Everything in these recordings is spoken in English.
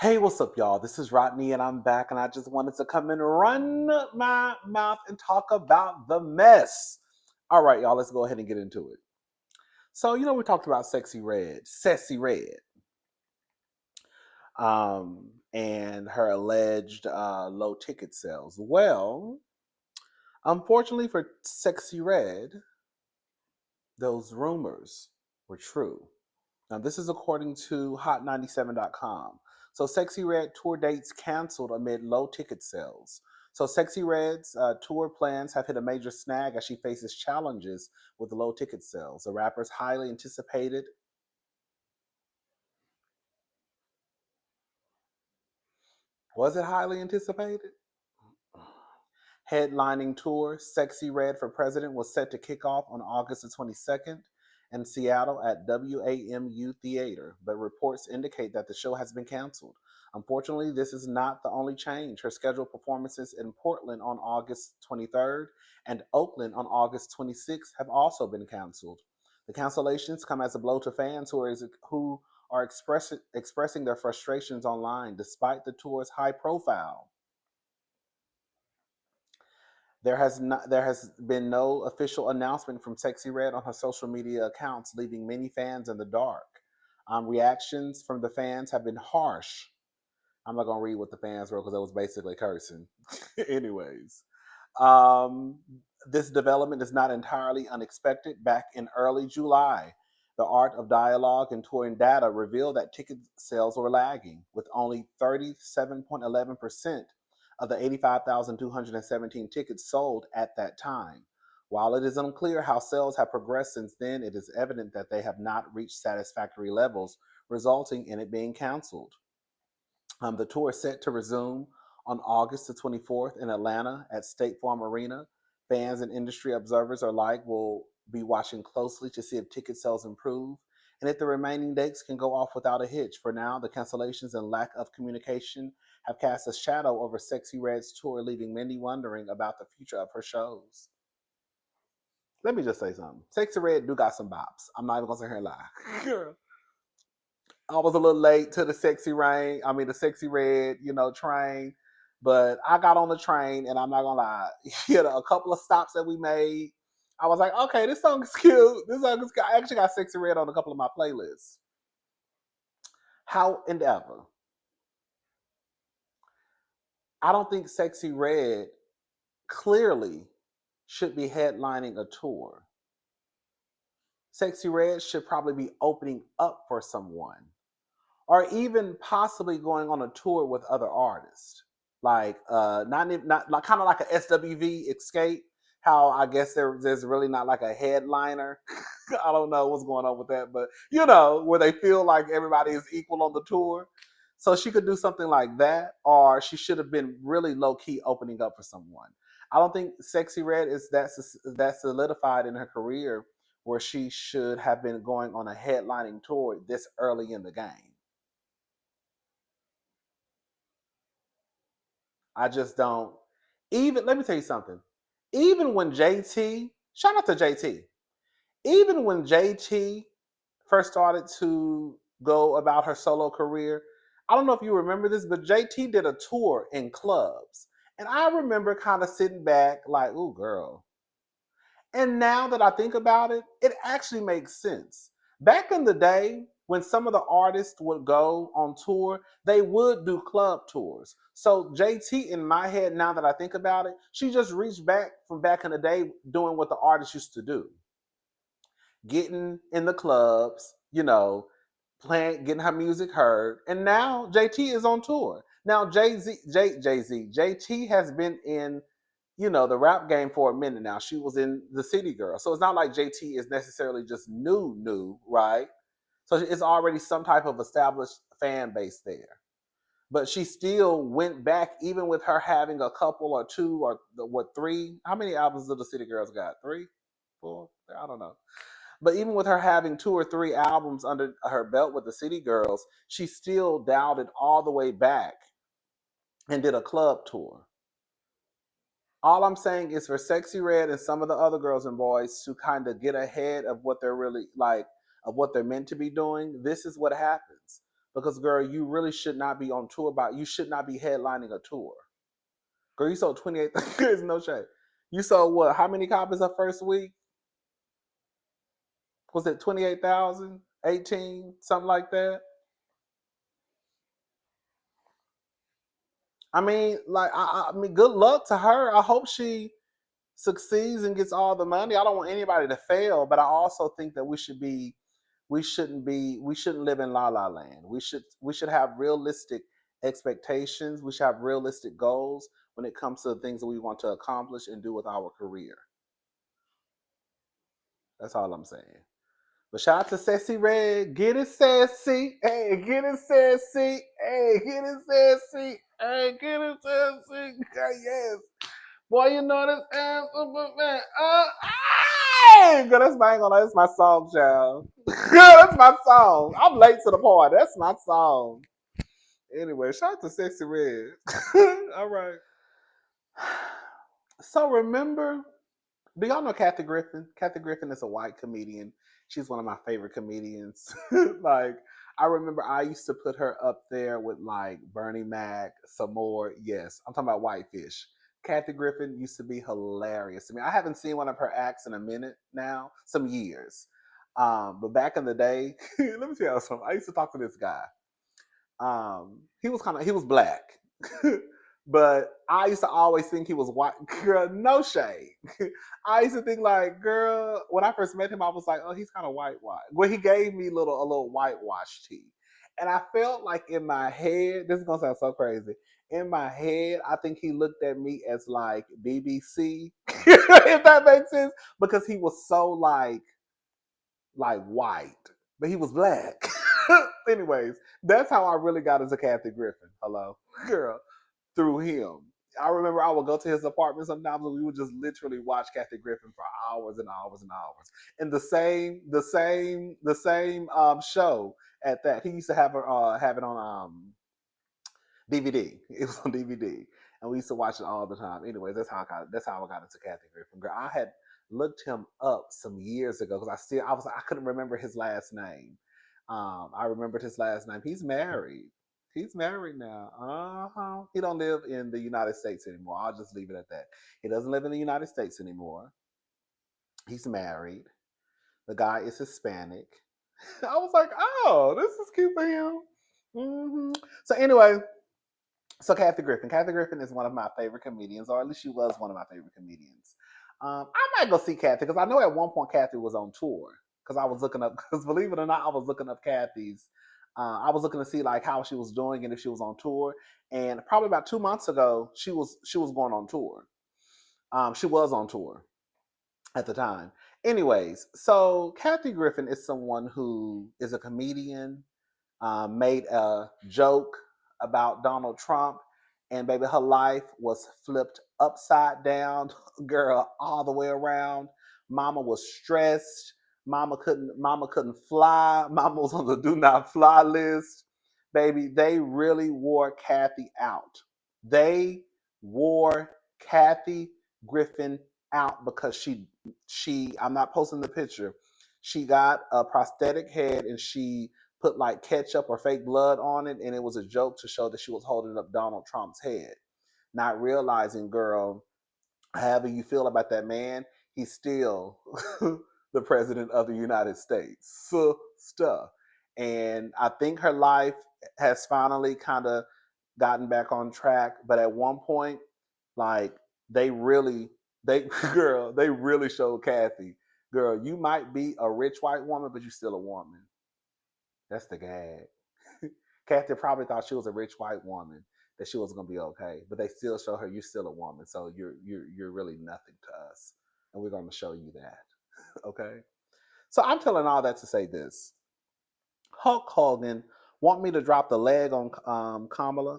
Hey, what's up, y'all? This is Rodney, and I'm back, and I just wanted to come and run my mouth and talk about the mess. All right, y'all, let's go ahead and get into it. So, we talked about Sexy Red, and her alleged low ticket sales. Well, unfortunately for Sexy Red, those rumors were true. Now, this is according to Hot97.com. So, Sexy Red tour dates canceled amid low ticket sales. So, Sexy Red's tour plans have hit a major snag as she faces challenges with low ticket sales. The rapper's highly anticipated. Was it highly anticipated? Headlining tour, Sexy Red for President, was set to kick off on August the 22nd in Seattle at WAMU Theater, but reports indicate that the show has been canceled. Unfortunately, this is not the only change. Her scheduled performances in Portland on August 23rd and Oakland on August 26th have also been canceled. The cancellations come as a blow to fans who are expressing their frustrations online despite the tour's high profile. There has been no official announcement from Sexy Red on her social media accounts, leaving many fans in the dark. Reactions from the fans have been harsh. I'm not gonna read what the fans wrote because that was basically cursing. Anyways, um, this development is not entirely unexpected. Back in early July, the Art of Dialogue and Touring data revealed that ticket sales were lagging, with only 37.11% of the 85,217 tickets sold at that time. While it is unclear how sales have progressed since then, it is evident that they have not reached satisfactory levels, resulting in it being canceled. The tour is set to resume on August the 24th in Atlanta at State Farm Arena. Fans and industry observers alike will be watching closely to see if ticket sales improve and if the remaining dates can go off without a hitch. For now, the cancellations and lack of communication have cast a shadow over Sexy Red's tour, leaving many wondering about the future of her shows. Let me just say something. Sexy Red do got some bops. I'm not even gonna sit here and lie. I was a little late to the the Sexy Red, train. But I got on the train, and I'm not gonna lie, a couple of stops that we made, I was like, okay, this song is cute. This song is. I actually got Sexy Red on a couple of my playlists. However, I don't think Sexy Red clearly should be headlining a tour. Sexy Red should probably be opening up for someone, or even possibly going on a tour with other artists, like not like kind of like a SWV Escape. How I guess there's really not like a headliner. I don't know what's going on with that, but where they feel like everybody is equal on the tour. So she could do something like that, or she should have been really low key opening up for someone. I don't think Sexy Red is that solidified in her career where she should have been going on a headlining tour this early in the game. I just don't. Even let me tell you something. Even when JT, shout out to JT. Even when JT first started to go about her solo career, I don't know if you remember this, but JT did a tour in clubs. And I remember kind of sitting back like, ooh, girl, and now that I think about it, it actually makes sense. Back in the day, when some of the artists would go on tour, they would do club tours. So JT, in my head, now that I think about it, she just reached back from back in the day doing what the artists used to do, getting in the clubs, playing, getting her music heard, and now JT is on tour. Now JT has been in the rap game for a minute now. She was in the City Girl. So it's not like JT is necessarily just new, right? So it's already some type of established fan base there. But she still went back, even with her having a couple or two or three. How many albums do the City Girls got? Three? Four? I don't know. But even with her having two or three albums under her belt with the City Girls, she still dialed it all the way back and did a club tour. All I'm saying is for Sexy Red and some of the other girls and boys to kind of get ahead of what they're really like, of what they're meant to be doing, this is what happens. Because girl, you really should not be on tour you should not be headlining a tour. Girl, you sold 28. There's no shade. You sold what? How many copies of first week? Was it 28,000? 18? Something like that? I mean, like, I mean, good luck to her. I hope she succeeds and gets all the money. I don't want anybody to fail, but I also think that we shouldn't live in la la land. We should have realistic expectations. We should have realistic goals when it comes to the things that we want to accomplish and do with our career. That's all I'm saying. But shout out to Sexy Red. Get it sassy. Hey, get it sassy. Hey, get it sassy. Hey, get it sassy. Yes. Boy, you know this ass man. Hey! Girl, that's my, ain't gonna lie, that's my song, child. Girl, that's my song. I'm late to the party. That's my song. Anyway, shout out to Sexy Red. All right. So remember, do y'all know Kathy Griffin? Kathy Griffin is a white comedian. She's one of my favorite comedians. Like, I remember I used to put her up there with like Bernie Mac, some more. Yes, I'm talking about Whitefish. Kathy Griffin used to be hilarious to me. I haven't seen one of her acts in a minute now, some years. But back in the day, let me tell you something. I used to talk to this guy. He was black. But I used to always think he was white. Girl, no shade. I used to think like, girl, when I first met him, I was like, oh, he's kind of white. Well, he gave me a little whitewash tea. And I felt like in my head, this is gonna sound so crazy. In my head, I think he looked at me as like BBC, if that makes sense, because he was so like white, but he was black. Anyways, that's how I really got into Kathy Griffin. Hello, girl, through him. I remember I would go to his apartment sometimes and we would just literally watch Kathy Griffin for hours and hours and hours. And the same show at that. He used to have it on DVD. It was on DVD, and we used to watch it all the time. Anyways, that's how I got into Kathy Griffin. Girl, I had looked him up some years ago because I couldn't remember his last name. I remembered his last name. He's married. He's married now. Uh-huh. He don't live in the United States anymore. I'll just leave it at that. He doesn't live in the United States anymore. He's married. The guy is Hispanic. I was like, oh, this is cute for him. So anyway, so Kathy Griffin. Kathy Griffin is one of my favorite comedians, or at least she was one of my favorite comedians. I might go see Kathy because I know at one point Kathy was on tour. Because I was looking up, because believe it or not, I was looking up Kathy's. I was looking to see like how she was doing and if she was on tour. And probably about 2 months ago, she was going on tour. She was on tour at the time. Anyways, so Kathy Griffin is someone who is a comedian, made a joke about Donald Trump, and baby, her life was flipped upside down, girl, all the way around. Mama was stressed. Mama couldn't fly. Mama was on the do not fly list. Baby, they really wore Kathy out. They wore Kathy Griffin out because she I'm not posting the picture. She got a prosthetic head and she put like ketchup or fake blood on it, and it was a joke to show that she was holding up Donald Trump's head, not realizing, girl, however you feel about that man, he's still the president of the United States. So stuff. And I think her life has finally kind of gotten back on track. But at one point, like they girl, they really showed Kathy, girl, you might be a rich white woman, but you're still a woman. That's the gag. Kathy probably thought she was a rich white woman, that she was gonna be okay, but they still show her you're still a woman, so you're really nothing to us, and we're gonna show you that. Okay. So I'm telling all that to say this: Hulk Hogan want me to drop the leg on Kamala.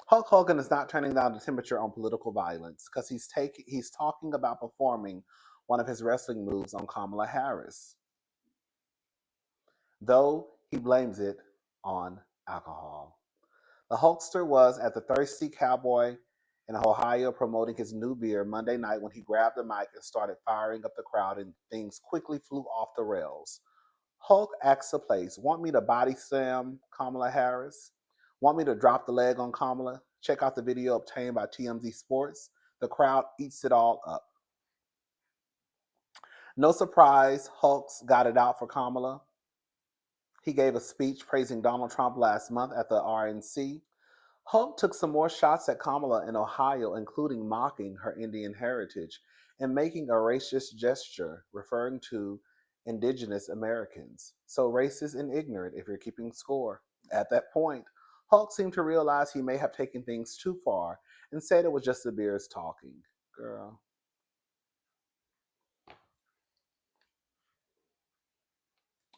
Hulk Hogan is not turning down the temperature on political violence because he's talking about performing one of his wrestling moves on Kamala Harris, though he blames it on alcohol. The Hulkster was at the Thirsty Cowboy in Ohio promoting his new beer Monday night when he grabbed the mic and started firing up the crowd, and things quickly flew off the rails. Hulk acts to place. Want me to body slam Kamala Harris? Want me to drop the leg on Kamala? Check out the video obtained by TMZ Sports. The crowd eats it all up. No surprise, Hulk's got it out for Kamala. He gave a speech praising Donald Trump last month at the RNC. Hulk took some more shots at Kamala in Ohio, including mocking her Indian heritage and making a racist gesture referring to indigenous Americans. So racist and ignorant if you're keeping score. At that point, Hulk seemed to realize he may have taken things too far and said it was just the beers talking. Girl.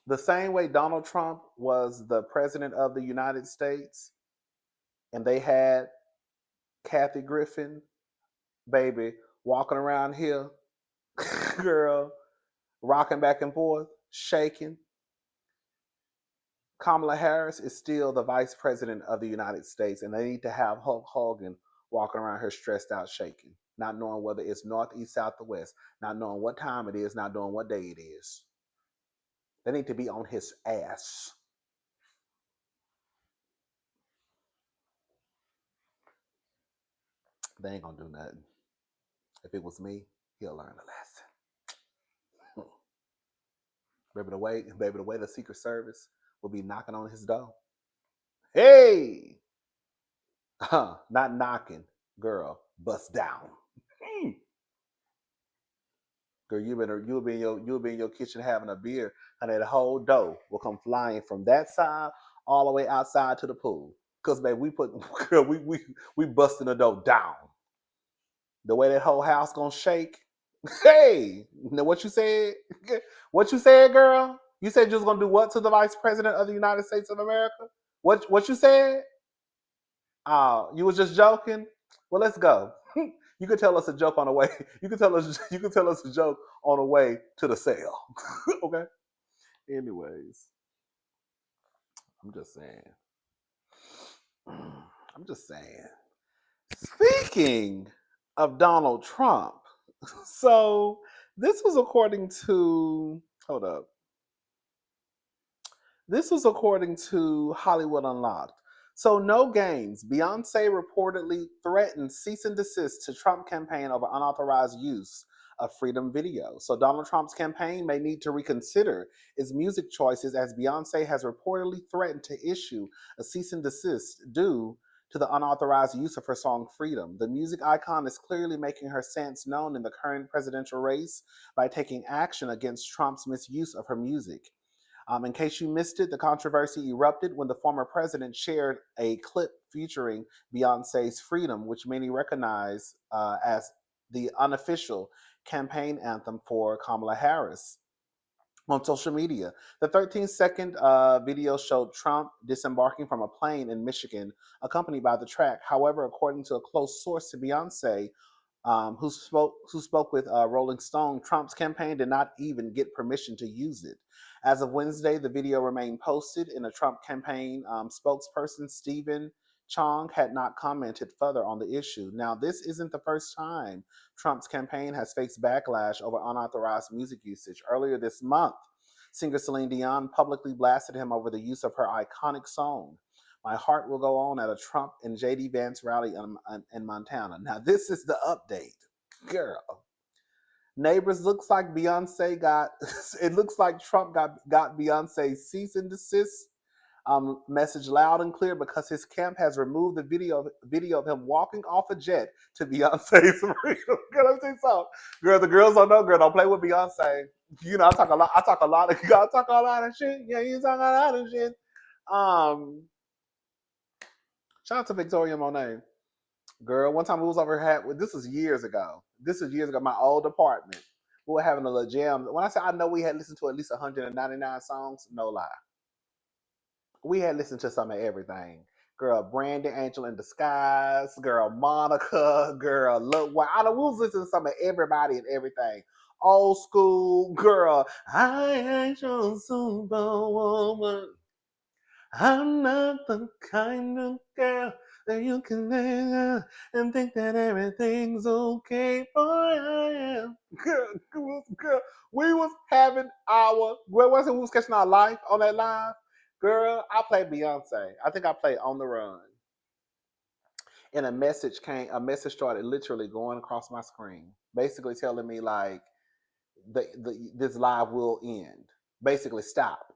The same way Donald Trump was the president of the United States and they had Kathy Griffin, baby, walking around here, girl, rocking back and forth, shaking. Kamala Harris is still the vice president of the United States, and they need to have Hulk Hogan walking around here stressed out, shaking, not knowing whether it's north, east, south, or west, not knowing what time it is, not knowing what day it is. They need to be on his ass. They ain't gonna do nothing. If it was me, he'll learn a lesson. Baby, the way the Secret Service will be knocking on his door. Hey, not knocking, girl, bust down. Girl, you'll be in your kitchen having a beer, and the whole dough will come flying from that side all the way outside to the pool. Cause baby, we put girl, we busting the dough down. The way that whole house gonna shake. Hey, now what you said? What you said, girl? You said you was gonna do what to the vice president of the United States of America? What you said? Oh, you was just joking? Well, let's go. You could tell us a joke on the way. You could tell us a joke on the way to the sale. Okay. Anyways, I'm just saying. I'm just saying. Speaking of Donald Trump, so this was according to hold up. This was according to Hollywood Unlocked. So, no games. Beyonce reportedly threatened cease and desist to Trump campaign over unauthorized use of Freedom video. So, Donald Trump's campaign may need to reconsider its music choices as Beyonce has reportedly threatened to issue a cease and desist due to the unauthorized use of her song Freedom. The music icon is clearly making her stance known in the current presidential race by taking action against Trump's misuse of her music. In case you missed it, the controversy erupted when the former president shared a clip featuring Beyonce's Freedom, which many recognize as the unofficial campaign anthem for Kamala Harris on social media. The 13-second video showed Trump disembarking from a plane in Michigan, accompanied by the track. However, according to a close source to Beyonce, who spoke with Rolling Stone, Trump's campaign did not even get permission to use it. As of Wednesday, the video remained posted, and a Trump campaign spokesperson, Stephen Chong, had not commented further on the issue. Now, this isn't the first time Trump's campaign has faced backlash over unauthorized music usage. Earlier this month, singer Celine Dion publicly blasted him over the use of her iconic song, My Heart Will Go On, at a Trump and J.D. Vance rally in Montana. Now, this is the update. Girl. Neighbors, looks like Beyonce got, it looks like Trump got Beyonce's cease and desist message loud and clear because his camp has removed the video of him walking off a jet to Beyonce's freedom. Girl, let me tell you something. Girl, the girls don't know, girl, don't play with Beyonce. You know, I talk a lot of shit. Yeah, you talk a lot of shit. Um, Shout out to Victoria Monet. Girl, one time we was over here, this was years ago. This was years ago, my old apartment. We were having a little jam. When I say I know we had listened to at least 199 songs, no lie. We had listened to some of everything. Girl, Brandy, Angel in Disguise, girl, Monica, girl, look, wow. I we was listening to some of everybody and everything. Old school, girl, I ain't your superwoman. I'm not the kind of girl Then you can lay down and think that everything's okay. Boy, I am. Girl, we was having our, where was it? We was catching our life on that live. Girl, I played Beyonce. I think I played On the Run. And a message started literally going across my screen, basically telling me like this live will end. Basically, stop.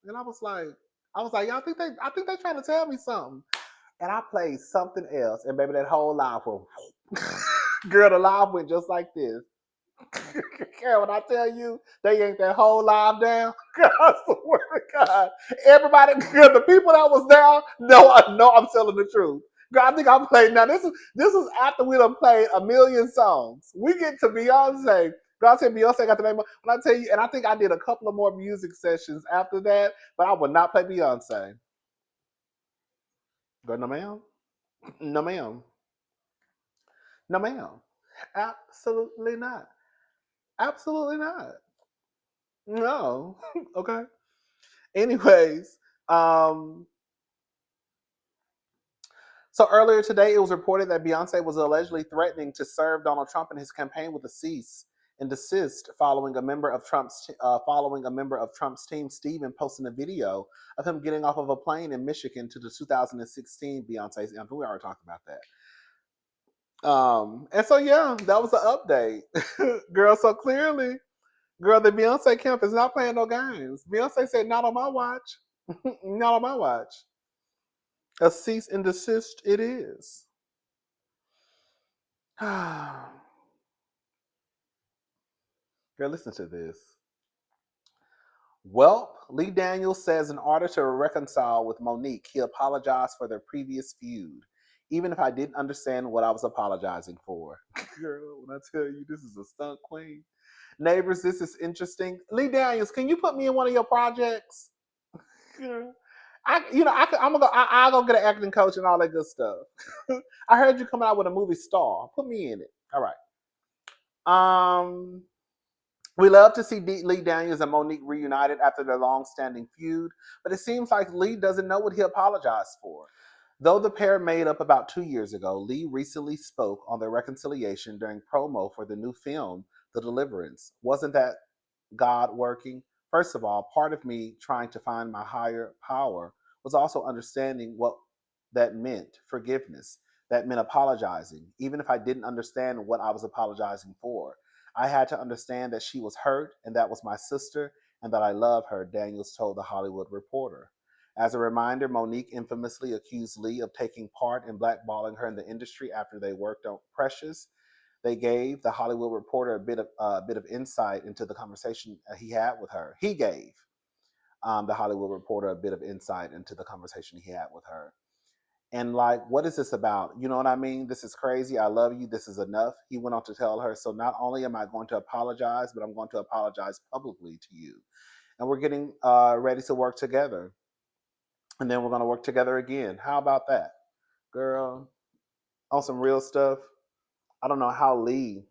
And I was like, y'all think I think they trying to tell me something. And I played something else, and baby, that whole live went. Girl, the live went just like this. Girl, when I tell you they yanked that whole live down, God, I swear to God, everybody, girl, the people that was there, no, I know I'm telling the truth. Girl, I think I played now. This is after we done played a million songs. We get to Beyonce. God said Beyonce got the name. When I tell you, and I think I did a couple of more music sessions after that, but I would not play Beyonce. Go, no ma'am, no ma'am, no ma'am, absolutely not, absolutely not. No, okay. Anyways, um, so earlier today, it was reported that Beyonce was allegedly threatening to serve Donald Trump and his campaign with a cease and desist following a member of Trump's team, Steven, posting a video of him getting off of a plane in Michigan to the 2016 Beyonce's anthem. We already talked about that. And so yeah, that was the update, girl. So clearly, girl, the Beyonce camp is not playing no games. Beyonce said, "Not on my watch, not on my watch." A cease and desist it is. Girl, listen to this. Well, Lee Daniels says in order to reconcile with MoNique, he apologized for their previous feud, even if I didn't understand what I was apologizing for. Girl, when I tell you this is a stunt queen. Neighbors, this is interesting. Lee Daniels, can you put me in one of your projects? Girl. I'm gonna go. I'll go get an acting coach and all that good stuff. I heard you coming out with a movie star. Put me in it. All right. Um, we love to see Lee Daniels and MoNique reunited after their long-standing feud, but it seems like Lee doesn't know what he apologized for. Though the pair made up about 2 years ago, Lee recently spoke on their reconciliation during promo for the new film, The Deliverance. Wasn't that God working? First of all, part of me trying to find my higher power was also understanding what that meant forgiveness. That meant apologizing, even if I didn't understand what I was apologizing for. I had to understand that she was hurt and that was my sister and that I love her, Daniels told The Hollywood Reporter. As a reminder, MoNique infamously accused Lee of taking part in blackballing her in the industry after they worked on Precious. They gave The Hollywood Reporter a bit of insight into the conversation he had with her. He gave The Hollywood Reporter a bit of insight into the conversation he had with her. And like, what is this about? You know what I mean? This is crazy. I love you. This is enough. He went on to tell her, so not only am I going to apologize, but I'm going to apologize publicly to you. And we're getting ready to work together. And then we're going to work together again. How about that? Girl, on some real stuff. I don't know how Lee,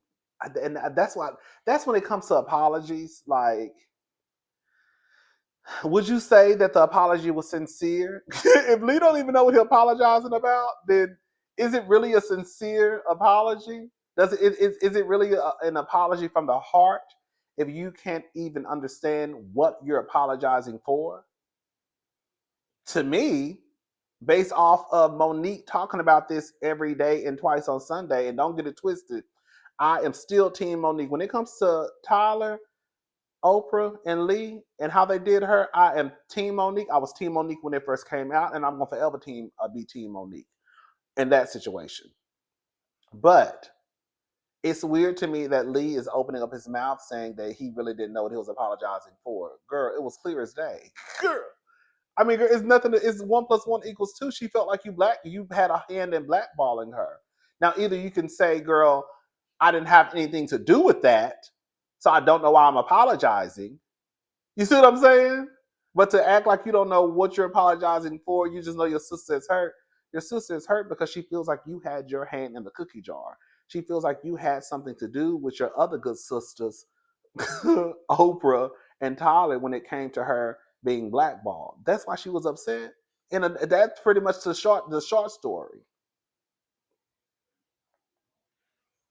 and that's when it comes to apologies. Like, would you say that the apology was sincere? If Lee don't even know what he's apologizing about, then is it really a sincere apology? Is it really an apology from the heart if you can't even understand what you're apologizing for? To me, based off of MoNique talking about this every day and twice on Sunday, and don't get it twisted, I am still Team MoNique. When it comes to Tyler, Oprah, and Lee and how they did her, I am Team MoNique. I was Team MoNique when it first came out, and I'm gonna forever be Team MoNique in that situation. But it's weird to me that Lee is opening up his mouth saying that he really didn't know what he was apologizing for. Girl, it was clear as day. Girl, I mean, it's nothing. It's 1+1 = 2. She felt like you had a hand in blackballing her. Now, either you can say, "Girl, I didn't have anything to do with that, so I don't know why I'm apologizing." You see what I'm saying? But to act like you don't know what you're apologizing for, you just know your sister is hurt. Your sister is hurt because she feels like you had your hand in the cookie jar. She feels like you had something to do with your other good sisters, Oprah and Tyler, when it came to her being blackballed. That's why she was upset. And that's pretty much the short story.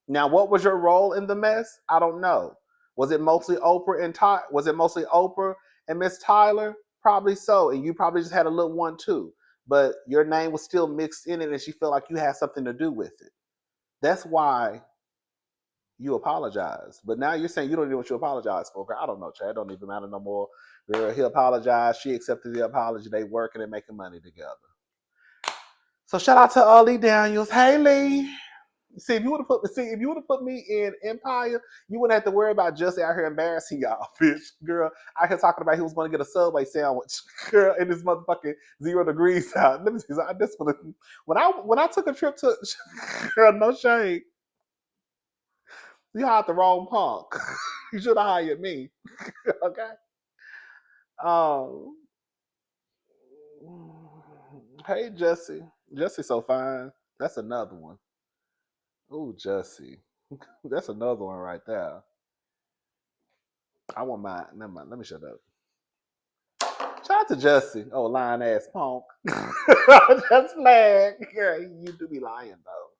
Now, what was your role in the mess? I don't know. Was it mostly Oprah and Was it mostly Oprah and Miss Tyler? Probably so, and you probably just had a little one too. But your name was still mixed in it, and she felt like you had something to do with it. That's why you apologize. But now you're saying you don't even want you apologize for. I don't know, Chad. It don't even matter no more. Girl, he apologized. She accepted the apology. They working and making money together. So shout out to Lee Daniels. Hey Lee. See, if you would have put me in Empire, you wouldn't have to worry about just out here embarrassing y'all, bitch. Girl, out here talking about he was going to get a Subway sandwich, girl, in this motherfucking 0 degrees out. Let me see. I just when I took a trip to, girl, no shade. You hired the wrong punk. You should have hired me. Okay. Um. Hey Jesse. Jesse's so fine. That's another one. Ooh, Jesse. That's another one right there. I want my. Never mind. Let me shut up. Shout out to Jesse. Oh, lying ass punk. Just flag. Yeah, you do be lying though.